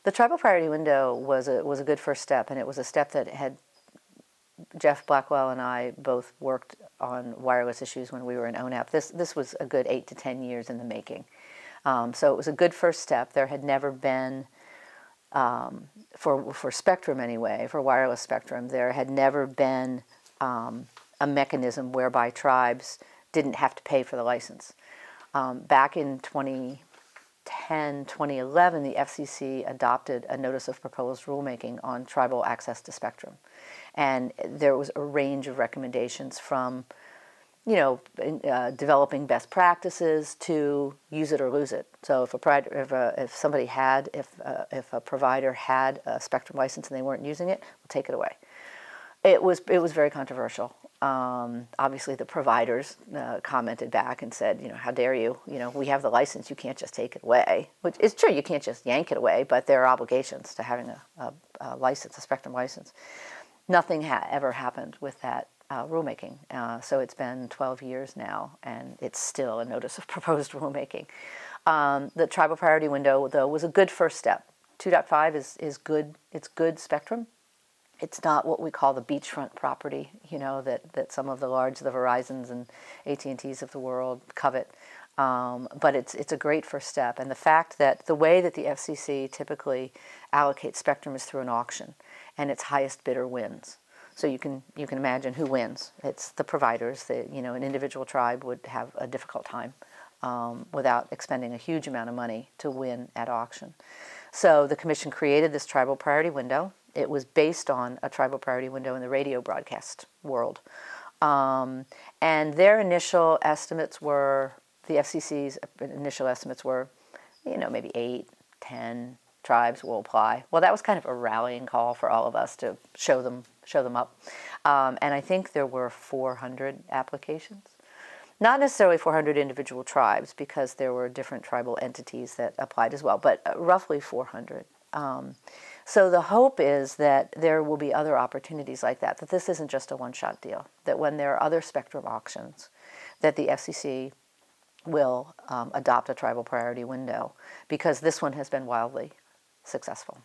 The tribal priority window was a good first step, and it was a step that had Jeff Blackwell and I both worked on wireless issues when we were in ONAP. This was a good 8 to 10 years in the making. So it was a good first step. There had never been, for spectrum anyway, for wireless spectrum, there had never been a mechanism whereby tribes didn't have to pay for the license. Back in 2010, 2011, the FCC adopted a notice of proposed rulemaking on tribal access to spectrum. And there was a range of recommendations from, developing best practices to use it or lose it. So if a provider had a spectrum license and they weren't using it, we'll take it away. It was very controversial. Obviously, the providers commented back and said, how dare you? We have the license. You can't just take it away. Which is true. You can't just yank it away, but there are obligations to having a license, a spectrum license. Nothing ever happened with that rulemaking. So it's been 12 years now, and it's still a notice of proposed rulemaking. The tribal priority window, though, was a good first step. 2.5 is good. It's good spectrum. It's not what we call the beachfront property, that some of the Verizons and AT&Ts of the world covet. But it's a great first step. And the fact that the way that the FCC typically allocates spectrum is through an auction, and its highest bidder wins. So you can imagine who wins. It's the providers. An individual tribe would have a difficult time without expending a huge amount of money to win at auction. So the Commission created this tribal priority window. It was based on a tribal priority window in the radio broadcast world. And their initial estimates were, the FCC's initial estimates were, maybe 8, 10 tribes will apply. Well, that was kind of a rallying call for all of us to show them up. And I think there were 400 applications. Not necessarily 400 individual tribes, because there were different tribal entities that applied as well, but roughly 400. So the hope is that there will be other opportunities like that this isn't just a one-shot deal, that when there are other spectrum auctions, that the FCC will adopt a tribal priority window, because this one has been wildly successful.